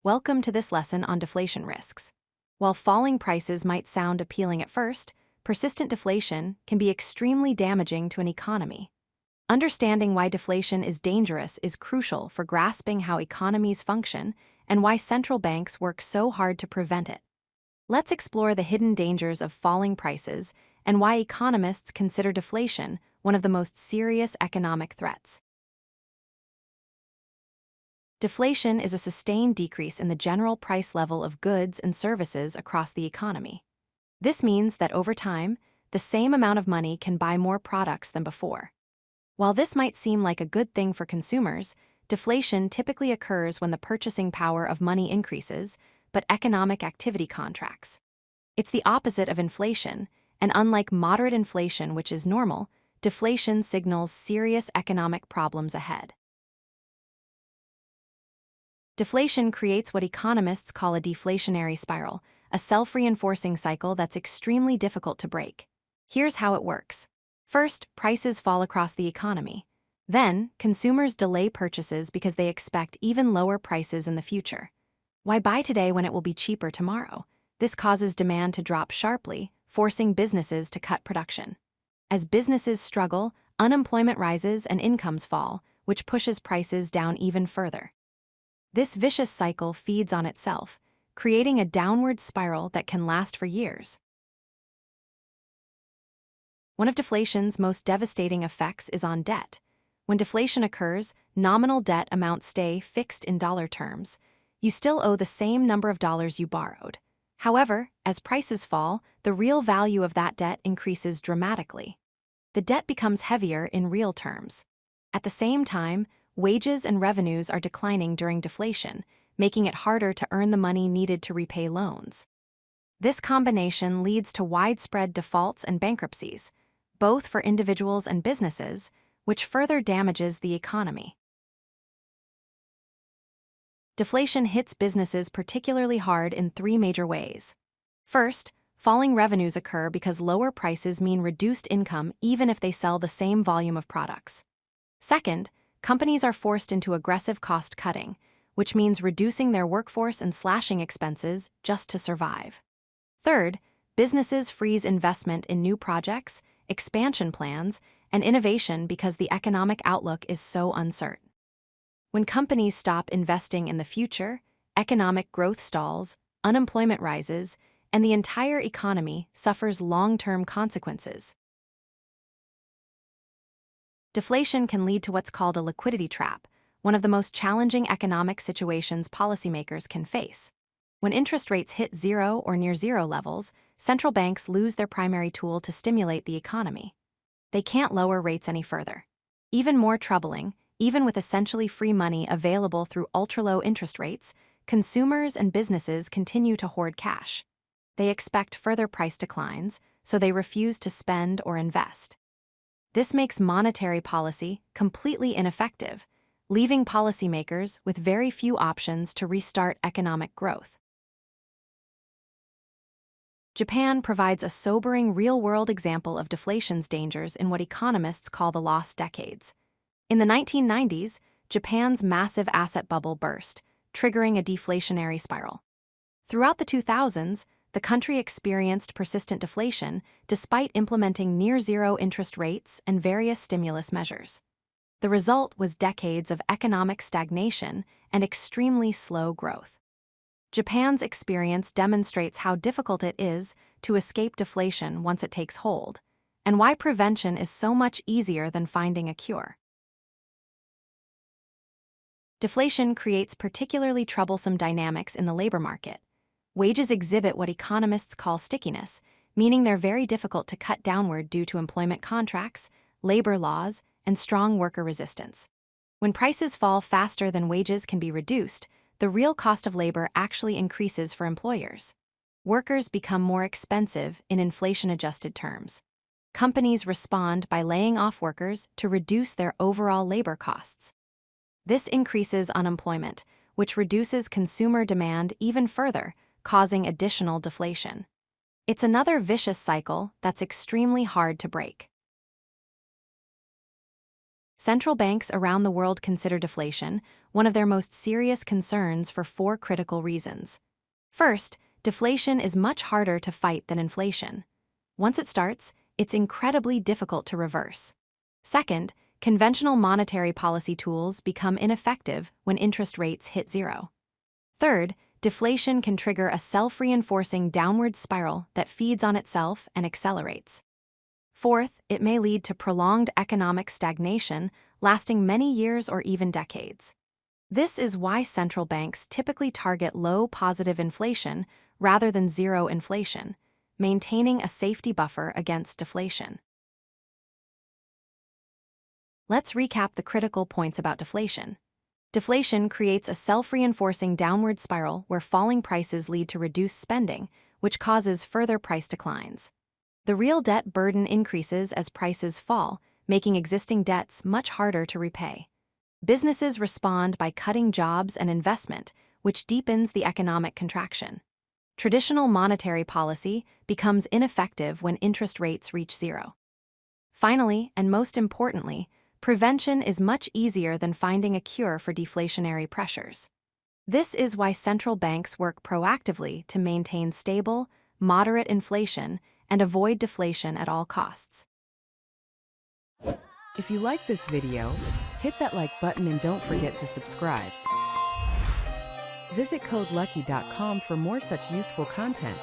Welcome to this lesson on deflation risks. While falling prices might sound appealing at first, persistent deflation can be extremely damaging to an economy. Understanding why deflation is dangerous is crucial for grasping how economies function and why central banks work so hard to prevent it. Let's explore the hidden dangers of falling prices and why economists consider deflation one of the most serious economic threats. Deflation is a sustained decrease in the general price level of goods and services across the economy. This means that over time, the same amount of money can buy more products than before. While this might seem like a good thing for consumers, deflation typically occurs when the purchasing power of money increases, but economic activity contracts. It's the opposite of inflation, and unlike moderate inflation, which is normal, deflation signals serious economic problems ahead. Deflation creates what economists call a deflationary spiral, a self-reinforcing cycle that's extremely difficult to break. Here's how it works. First, prices fall across the economy. Then, consumers delay purchases because they expect even lower prices in the future. Why buy today when it will be cheaper tomorrow? This causes demand to drop sharply, forcing businesses to cut production. As businesses struggle, unemployment rises and incomes fall, which pushes prices down even further. This vicious cycle feeds on itself, creating a downward spiral that can last for years. One of deflation's most devastating effects is on debt. When deflation occurs, nominal debt amounts stay fixed in dollar terms. You still owe the same number of dollars you borrowed. However, as prices fall, the real value of that debt increases dramatically. The debt becomes heavier in real terms. At the same time, wages and revenues are declining during deflation, making it harder to earn the money needed to repay loans. This combination leads to widespread defaults and bankruptcies, both for individuals and businesses, which further damages the economy. Deflation hits businesses particularly hard in three major ways. First, falling revenues occur because lower prices mean reduced income even if they sell the same volume of products. Second, companies are forced into aggressive cost cutting, which means reducing their workforce and slashing expenses just to survive. Third, businesses freeze investment in new projects, expansion plans, and innovation because the economic outlook is so uncertain. When companies stop investing in the future, economic growth stalls, unemployment rises, and the entire economy suffers long-term consequences. Deflation can lead to what's called a liquidity trap, one of the most challenging economic situations policymakers can face. When interest rates hit zero or near zero levels, central banks lose their primary tool to stimulate the economy. They can't lower rates any further. Even more troubling, even with essentially free money available through ultra-low interest rates, consumers and businesses continue to hoard cash. They expect further price declines, so they refuse to spend or invest. This makes monetary policy completely ineffective, leaving policymakers with very few options to restart economic growth. Japan provides a sobering real-world example of deflation's dangers in what economists call the lost decades. In the 1990s, Japan's massive asset bubble burst, triggering a deflationary spiral. Throughout the 2000s, the country experienced persistent deflation despite implementing near-zero interest rates and various stimulus measures. The result was decades of economic stagnation and extremely slow growth. Japan's experience demonstrates how difficult it is to escape deflation once it takes hold, and why prevention is so much easier than finding a cure. Deflation creates particularly troublesome dynamics in the labor market. Wages exhibit what economists call stickiness, meaning they're very difficult to cut downward due to employment contracts, labor laws, and strong worker resistance. When prices fall faster than wages can be reduced, the real cost of labor actually increases for employers. Workers become more expensive in inflation-adjusted terms. Companies respond by laying off workers to reduce their overall labor costs. This increases unemployment, which reduces consumer demand even further, causing additional deflation. It's another vicious cycle that's extremely hard to break. Central banks around the world consider deflation one of their most serious concerns for four critical reasons. First, deflation is much harder to fight than inflation. Once it starts, it's incredibly difficult to reverse. Second, conventional monetary policy tools become ineffective when interest rates hit zero. Third, deflation can trigger a self-reinforcing downward spiral that feeds on itself and accelerates. Fourth, it may lead to prolonged economic stagnation, lasting many years or even decades. This is why central banks typically target low positive inflation rather than zero inflation, maintaining a safety buffer against deflation. Let's recap the critical points about deflation. Deflation creates a self-reinforcing downward spiral where falling prices lead to reduced spending, which causes further price declines. The real debt burden increases as prices fall, making existing debts much harder to repay. Businesses respond by cutting jobs and investment, which deepens the economic contraction. Traditional monetary policy becomes ineffective when interest rates reach zero. Finally, and most importantly, prevention is much easier than finding a cure for deflationary pressures. This is why central banks work proactively to maintain stable, moderate inflation and avoid deflation at all costs. If you like this video, hit that like button and don't forget to subscribe. Visit codelucky.com for more such useful content.